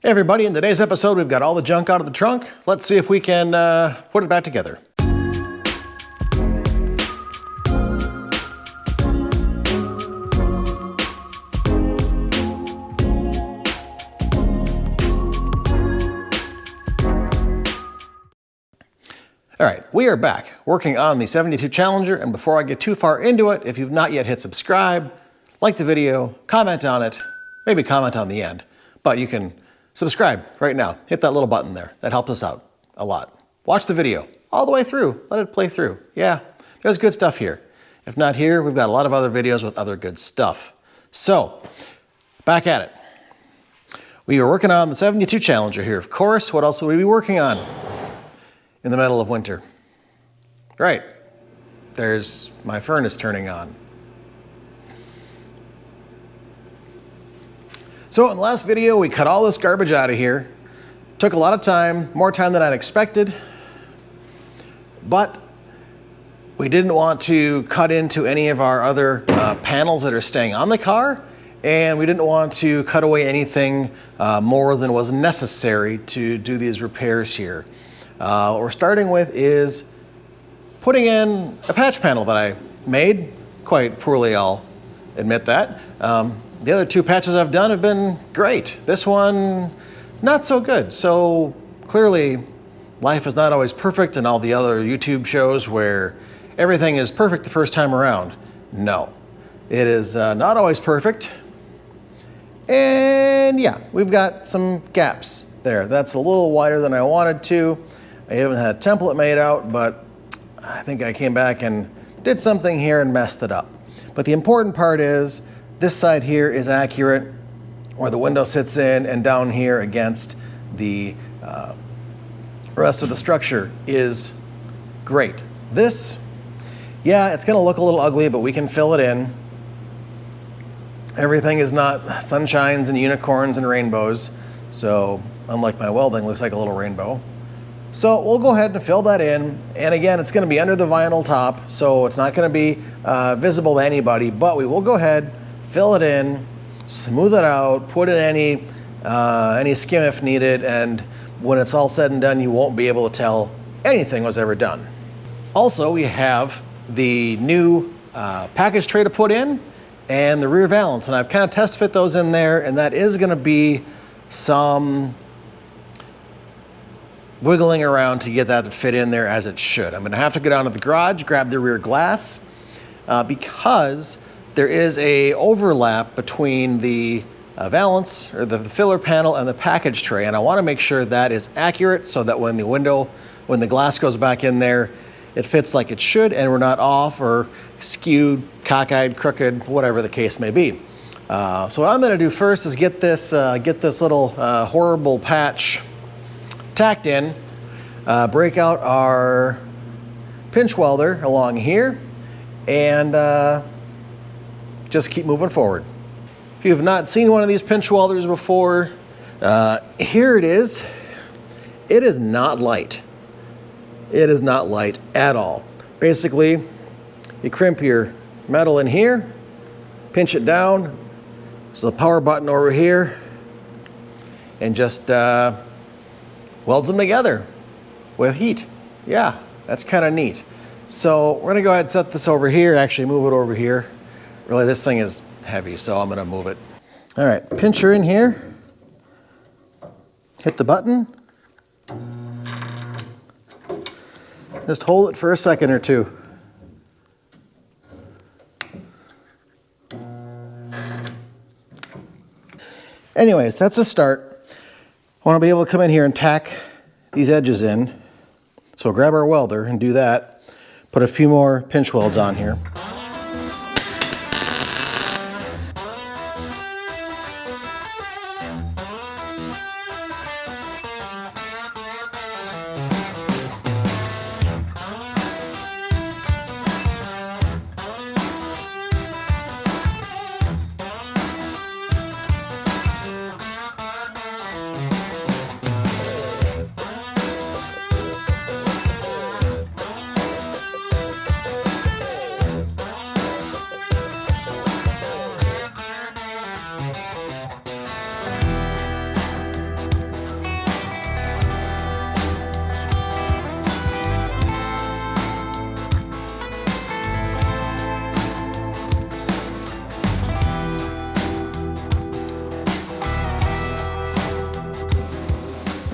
Hey everybody, in today's episode we've got all the junk out of the trunk. Let's see if we can put it back together. All right, we are back working on the 72 Challenger, and before I get too far into it, if you've not yet hit subscribe, like the video, comment on it, maybe comment on the end, but you can subscribe right now. Hit that little button there. That helps us out a lot. Watch the video all the way through. Let it play through. Yeah, there's good stuff here. If not here, we've got a lot of other videos with other good stuff. So, back at it. We are working on the 72 Challenger here. Of course, what else would we be working on in the middle of winter? Right, there's my furnace turning on. So in the last video, we cut all this garbage out of here. Took a lot of time, more time than I'd expected, but we didn't want to cut into any of our other panels that are staying on the car, and we didn't want to cut away anything more than was necessary to do these repairs here. What we're starting with is putting in a patch panel that I made, quite poorly, I'll admit that. The other two patches I've done have been great. This one, not so good. So clearly, life is not always perfect, and all the other YouTube shows where everything is perfect the first time around. No, it is not always perfect. And yeah, we've got some gaps there. That's a little wider than I wanted to. I haven't had a template made out, but I think I came back and did something here and messed it up. But the important part is this side here is accurate where the window sits in, and down here against the rest of the structure is great. This, yeah, it's gonna look a little ugly, but we can fill it in. Everything is not sunshines and unicorns and rainbows. So unlike my welding, looks like a little rainbow. So we'll go ahead and fill that in. And again, it's gonna be under the vinyl top, so it's not gonna be visible to anybody, but we will go ahead, fill it in, smooth it out, put in any skim if needed, and when it's all said and done, you won't be able to tell anything was ever done. Also, we have the new package tray to put in and the rear valance, and I've kind of test fit those in there, and that is gonna be some wiggling around to get that to fit in there as it should. I'm gonna have to go down to the garage, grab the rear glass, because there is a overlap between the valance, or the filler panel, and the package tray, and I wanna make sure that is accurate so that when the glass goes back in there, it fits like it should, and we're not off or skewed, cockeyed, crooked, whatever the case may be. So what I'm gonna do first is get this little horrible patch tacked in, break out our pinch welder along here, and just keep moving forward. If you have not seen one of these pinch welders before, here it is. It is not light. It is not light at all. Basically, you crimp your metal in here, pinch it down, so the power button over here, and just welds them together with heat. Yeah, that's kind of neat. So we're gonna go ahead and set this over here, actually move it over here. Really, this thing is heavy, so I'm gonna move it. All right, pincher in here, hit the button. Just hold it for a second or two. Anyways, that's a start. I wanna be able to come in here and tack these edges in. So we'll grab our welder and do that. Put a few more pinch welds on here.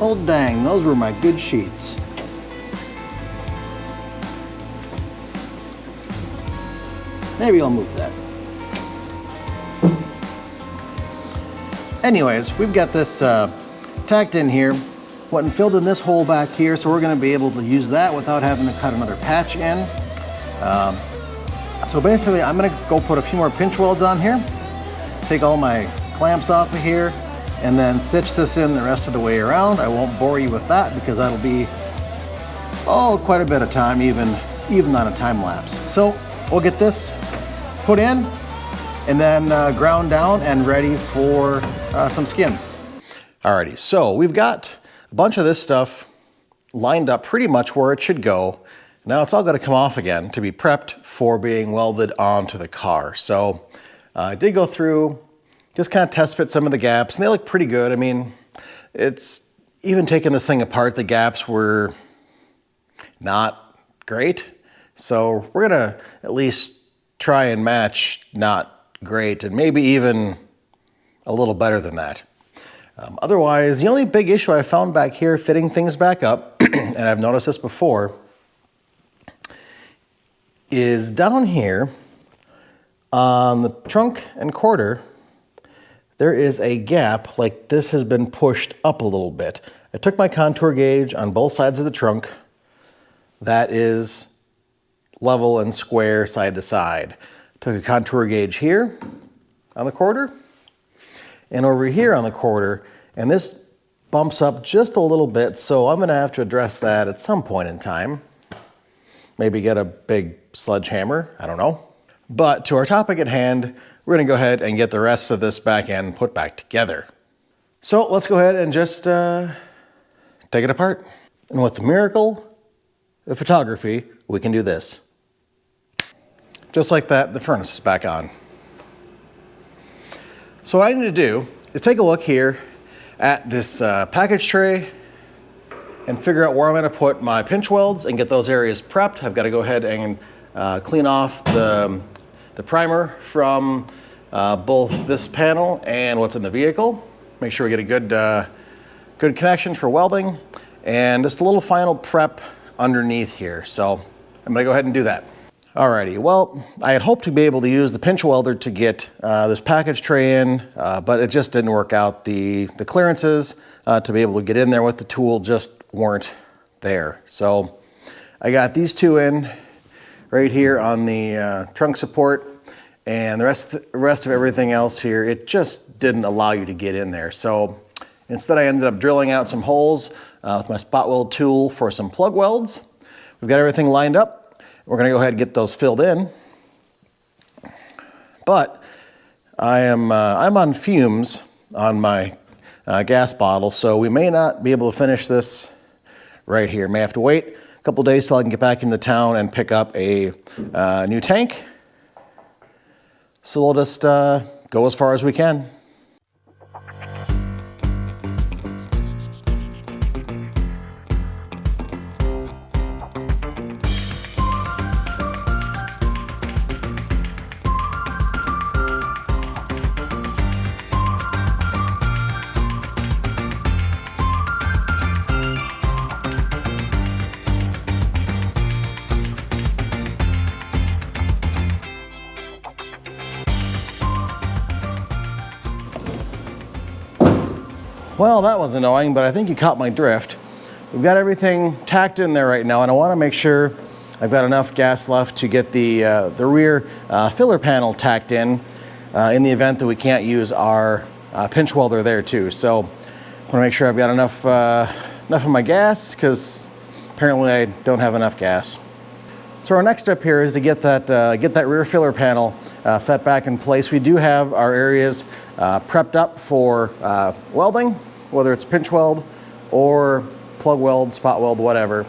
Oh dang, those were my good sheets. Maybe I'll move that. Anyways, we've got this tacked in here. Went and filled in this hole back here, so we're gonna be able to use that without having to cut another patch in. So basically, I'm gonna go put a few more pinch welds on here, take all my clamps off of here, and then stitch this in the rest of the way around. I won't bore you with that because that'll be, oh, quite a bit of time, even on a time lapse. So we'll get this put in and then ground down and ready for some skin. Alrighty, so we've got a bunch of this stuff lined up pretty much where it should go. Now it's all got to come off again to be prepped for being welded onto the car. So I did go through, just kind of test fit some of the gaps, and they look pretty good. I mean, it's even taking this thing apart, the gaps were not great. So we're gonna at least try and match not great, and maybe even a little better than that. Otherwise, the only big issue I found back here fitting things back up, and I've noticed this before, is down here on the trunk and quarter, there is a gap like this has been pushed up a little bit. I took my contour gauge on both sides of the trunk. That is level and square side to side. Took a contour gauge here on the quarter and over here on the quarter, and this bumps up just a little bit, so I'm gonna have to address that at some point in time. Maybe get a big sledgehammer, I don't know. But to our topic at hand, we're gonna go ahead and get the rest of this back end put back together. So let's go ahead and just take it apart. And with the miracle of photography, we can do this. Just like that, the furnace is back on. So what I need to do is take a look here at this package tray and figure out where I'm gonna put my pinch welds and get those areas prepped. I've gotta go ahead and clean off the primer from both this panel and what's in the vehicle. Make sure we get a good connection for welding, and just a little final prep underneath here. So I'm gonna go ahead and do that. Alrighty, well, I had hoped to be able to use the pinch welder to get this package tray in, but it just didn't work out. The clearances to be able to get in there with the tool just weren't there. So I got these two in right here on the trunk support, and the rest of everything else here, it just didn't allow you to get in there. So instead I ended up drilling out some holes with my spot weld tool for some plug welds. We've got everything lined up. We're gonna go ahead and get those filled in. But I'm on fumes on my gas bottle, so we may not be able to finish this right here. May have to wait a couple days till I can get back into town and pick up a new tank. So we'll just go as far as we can. Well, that was annoying, but I think you caught my drift. We've got everything tacked in there right now, and I want to make sure I've got enough gas left to get the rear filler panel tacked in the event that we can't use our pinch welder there too. So I want to make sure I've got enough of my gas, because apparently I don't have enough gas. So our next step here is to get that rear filler panel set back in place. We do have our areas prepped up for welding, whether it's pinch weld or plug weld, spot weld, whatever.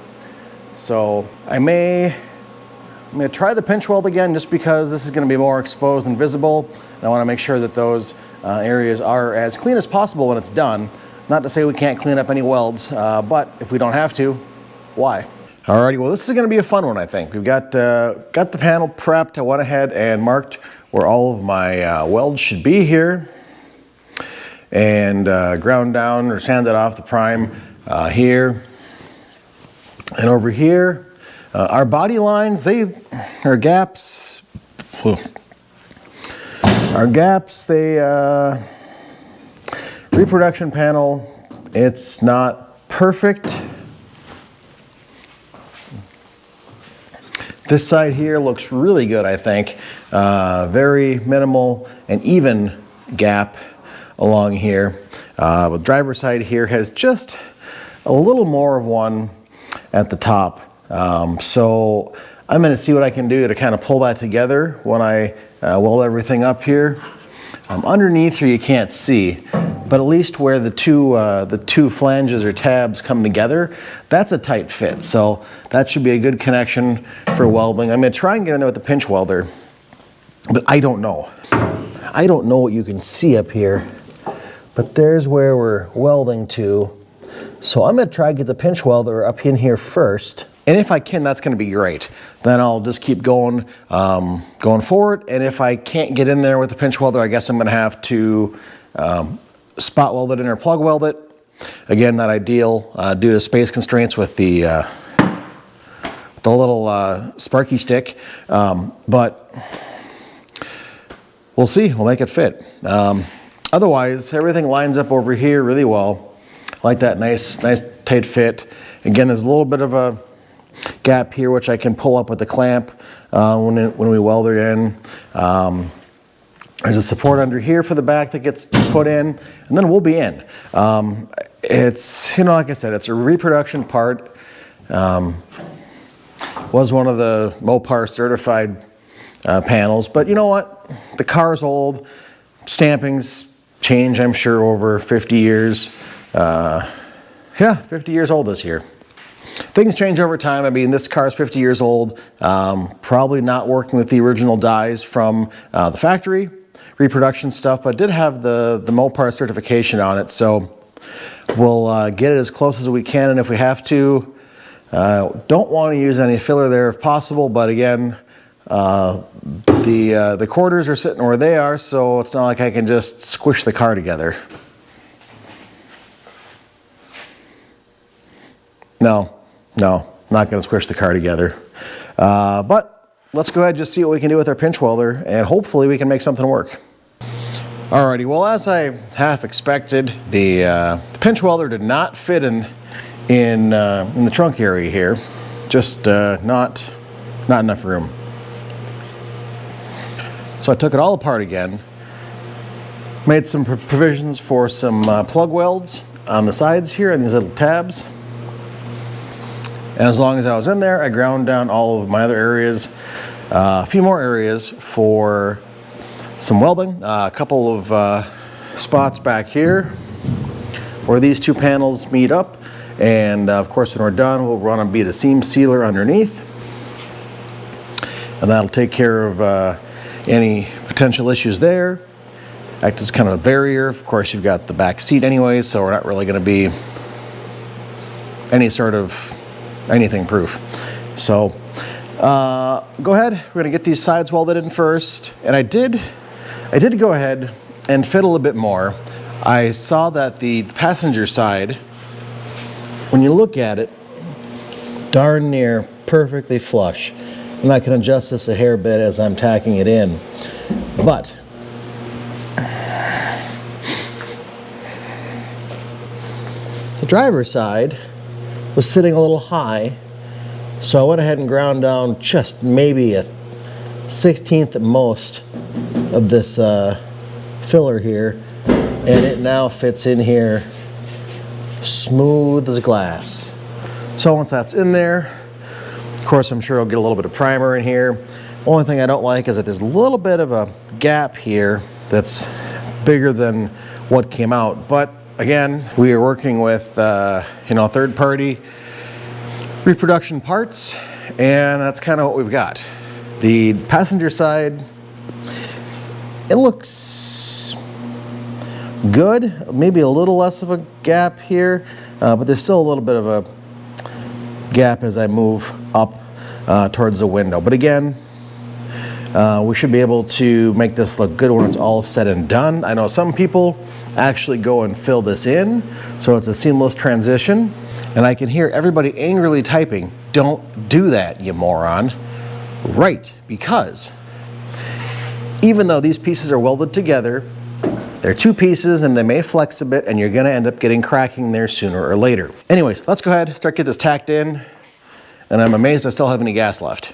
So I'm gonna try the pinch weld again, just because this is gonna be more exposed and visible. And I wanna make sure that those areas are as clean as possible when it's done. Not to say we can't clean up any welds, but if we don't have to, why? Alrighty, well, this is gonna be a fun one, I think. We've got the panel prepped. I went ahead and marked where all of my welds should be here, and ground down or sanded off the prime here, and over here. Our body lines, our gaps, reproduction panel, it's not perfect. This side here looks really good, I think. Very minimal and even gap along here. The driver's side here has just a little more of one at the top. So I'm going to see what I can do to kind of pull that together when I weld everything up here. Underneath here you can't see, but at least where the two flanges or tabs come together, that's a tight fit. So that should be a good connection for welding. I'm going to try and get in there with the pinch welder, but I don't know. I don't know what you can see up here, but there's where we're welding to. So I'm going to try to get the pinch welder up in here first. And if I can, that's going to be great. Then I'll just keep going forward. And if I can't get in there with the pinch welder, I guess I'm going to have to spot weld it in or plug weld it. Again, not ideal due to space constraints with the little sparky stick. But we'll see. We'll make it fit. Otherwise, everything lines up over here really well. Like that nice tight fit. Again, there's a little bit of a gap here which I can pull up with the clamp when we weld it in. There's a support under here for the back that gets put in, and then we'll be in. It's, you know, like I said, it's a reproduction part. Was one of the Mopar certified panels, but you know what? The car's old. Stampings change, I'm sure, over 50 years. Yeah, 50 years old this year. Things change over time. I mean, this car is 50 years old. Probably not working with the original dies from the factory, reproduction stuff, but did have the Mopar certification on it. So we'll get it as close as we can, and if we have to, don't want to use any filler there if possible, but again, the quarters are sitting where they are, so it's not like I can just squish the car together. No, not going to squish the car together. But let's go ahead and just see what we can do with our pinch welder, and hopefully we can make something work. Alrighty, well, as I half expected, the pinch welder did not fit in the trunk area here. Just not enough room. So I took it all apart again, made some provisions for some plug welds on the sides here and these little tabs. And as long as I was in there, I ground down all of my other areas, a few more areas for some welding, a couple of spots back here where these two panels meet up. And of course, when we're done, we'll run a bead of seam sealer underneath. And that'll take care of any potential issues there. Act as kind of a barrier. Of course, you've got the back seat anyway, so we're not really going to be any sort of anything proof. So go ahead, we're going to get these sides welded in first. And I did go ahead and fit a little bit more. I saw that the passenger side, when you look at it, darn near perfectly flush. And I can adjust this a hair bit as I'm tacking it in. But the driver's side was sitting a little high, so I went ahead and ground down just maybe a 1/16 at most of this filler here, and it now fits in here smooth as glass. So once that's in there, of course, I'm sure I'll get a little bit of primer in here. Only thing I don't like is that there's a little bit of a gap here that's bigger than what came out. But again, we are working with third-party reproduction parts, and that's kind of what we've got. The passenger side, it looks good. Maybe a little less of a gap here, but there's still a little bit of a gap as I move up towards the window. But again, we should be able to make this look good when it's all said and done. I know some people actually go and fill this in so it's a seamless transition. And I can hear everybody angrily typing, "Don't do that, you moron." Right, because even though these pieces are welded together, they're two pieces and they may flex a bit, and you're gonna end up getting cracking there sooner or later. Anyways, let's go ahead, start get this tacked in, and I'm amazed I still have any gas left.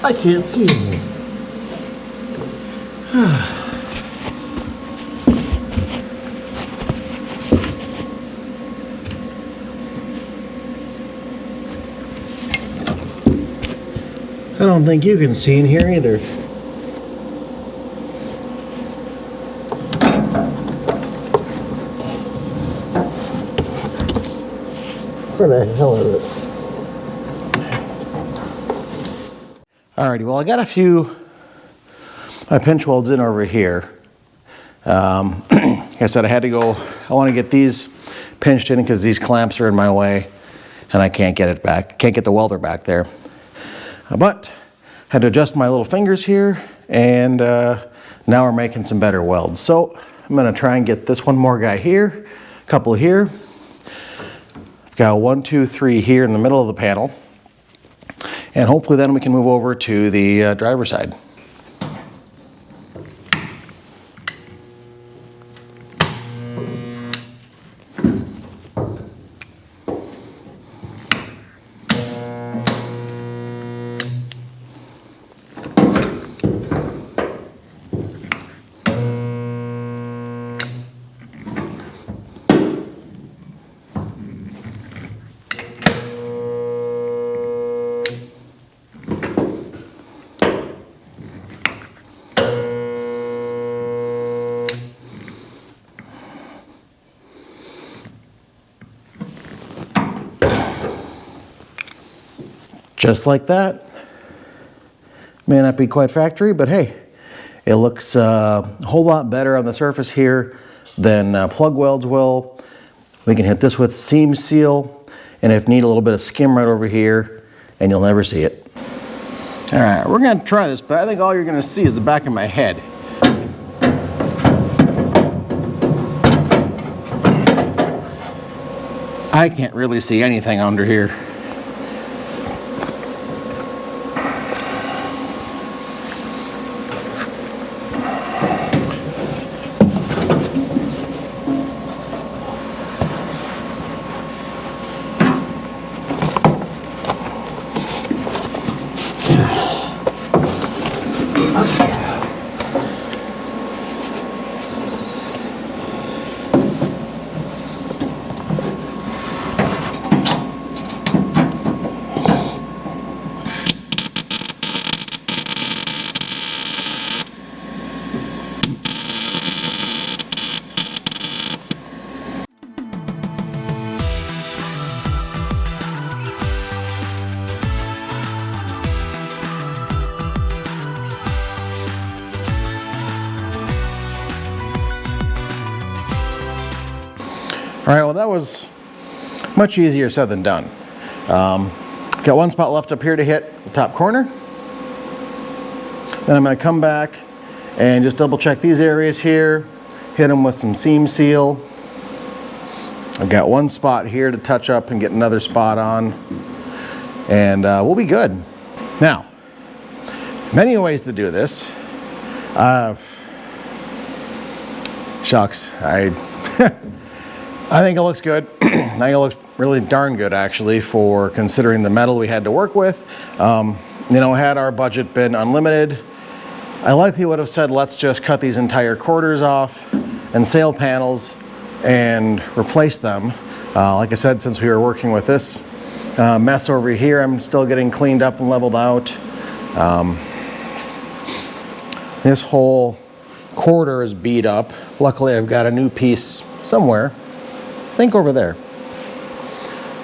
I can't see anything. I don't think you can see in here either. For the hell of it. Alrighty, well I got a few my pinch welds in over here. Like I said, I want to get these pinched in because these clamps are in my way and I can't get it back, can't get the welder back there. But had to adjust my little fingers here, and now we're making some better welds. So I'm going to try and get this one more guy here, a couple here. I've got 1, 2, 3 here in the middle of the panel. And hopefully then we can move over to the driver's side. Just like that. May not be quite factory, but hey, it looks a whole lot better on the surface here than plug welds will. We can hit this with seam seal, and if need, a little bit of skim right over here, and you'll never see it. All right, we're gonna try this, but I think all you're gonna see is the back of my head. I can't really see anything under here. All right, well, that was much easier said than done. Got one spot left up here to hit the top corner. Then I'm going to come back and just double check these areas here, hit them with some seam seal. I've got one spot here to touch up and get another spot on, and we'll be good. Now, many ways to do this. Shucks, I think it looks good. I think it looks really darn good, actually, for considering the metal we had to work with. You know, had our budget been unlimited, I likely would have said, let's just cut these entire quarters off and sail panels and replace them. Like I said, since we were working with this mess over here, I'm still getting cleaned up and leveled out. This whole quarter is beat up. Luckily, I've got a new piece somewhere. I think over there.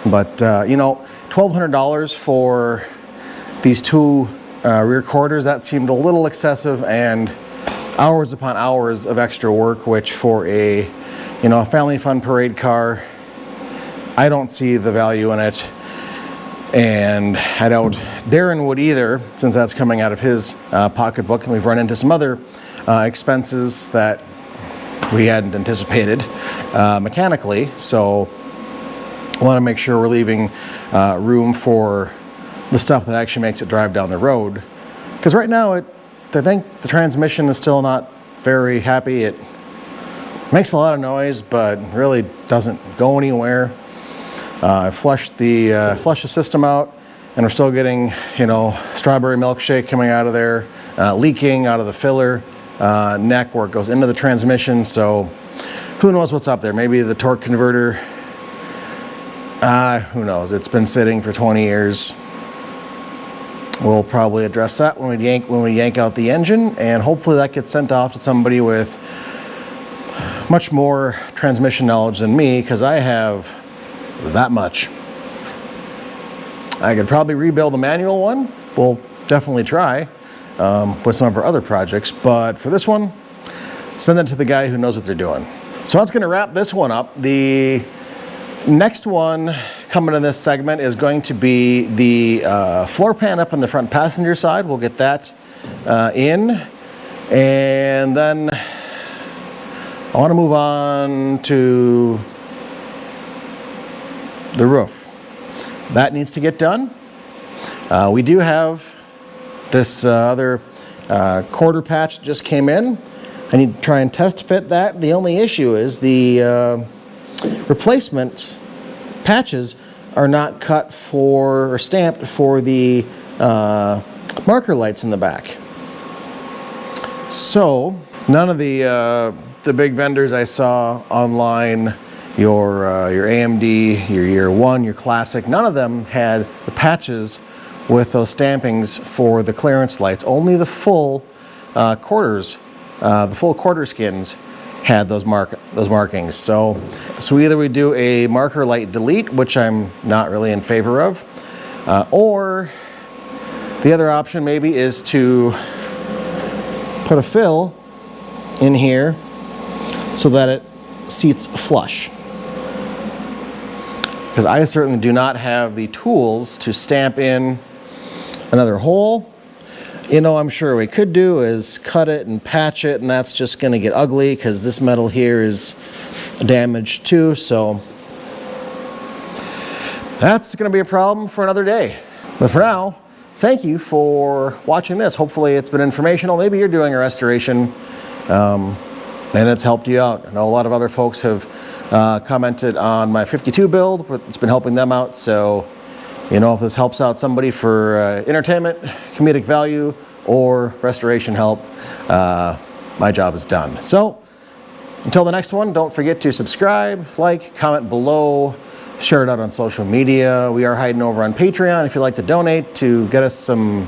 But, you know, $1,200 for these two rear quarters, that seemed a little excessive, and hours upon hours of extra work, which for a, you know, a family fun parade car, I don't see the value in it. And I doubt Darren would either, since that's coming out of his pocketbook, and we've run into some other expenses that we hadn't anticipated mechanically. So I want to make sure we're leaving room for the stuff that actually makes it drive down the road. Because right now, I think the transmission is still not very happy. It makes a lot of noise, but really doesn't go anywhere. I flushed the system out, and we're still getting, you know, strawberry milkshake coming out of there, leaking out of the filler neck where it goes into the transmission. So who knows what's up there? Maybe the torque converter. Who knows? It's been sitting for 20 years. We'll probably address that when we yank out the engine, and hopefully that gets sent off to somebody with much more transmission knowledge than me, because I have that much. I could probably rebuild the manual one. We'll definitely try with some of our other projects, but for this one, send it to the guy who knows what they're doing. So that's going to wrap this one up. The next one coming in this segment is going to be the floor pan up on the front passenger side. We'll get that in, and then I want to move on to the roof. That needs to get done. We do have this other quarter patch that just came in. I need to try and test fit that. The only issue is the replacement patches are not cut for or stamped for the marker lights in the back. So none of the big vendors I saw online, your AMD, your Year One, your Classic, none of them had the patches with those stampings for the clearance lights. Only the full quarters, the full quarter skins had those markings. So either we do a marker light delete, which I'm not really in favor of, or the other option maybe is to put a fill in here so that it seats flush. Because I certainly do not have the tools to stamp in another hole. You know, I'm sure we could do is cut it and patch it, and that's just going to get ugly because this metal here is damaged too. So that's going to be a problem for another day. But for now, thank you for watching this. Hopefully it's been informational. Maybe you're doing a restoration and it's helped you out. I know a lot of other folks have commented on my 52 build. It's been helping them out. So, you know, if this helps out somebody for entertainment, comedic value, or restoration help, my job is done. So until the next one, don't forget to subscribe, like, comment below, share it out on social media. We are hiding over on Patreon if you'd like to donate to get us some,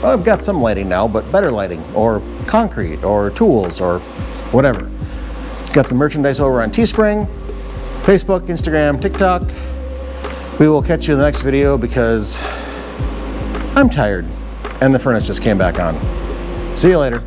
well, I've got some lighting now, but better lighting, or concrete, or tools, or whatever. Got some merchandise over on Teespring, Facebook, Instagram, TikTok. We will catch you in the next video because I'm tired and the furnace just came back on. See you later.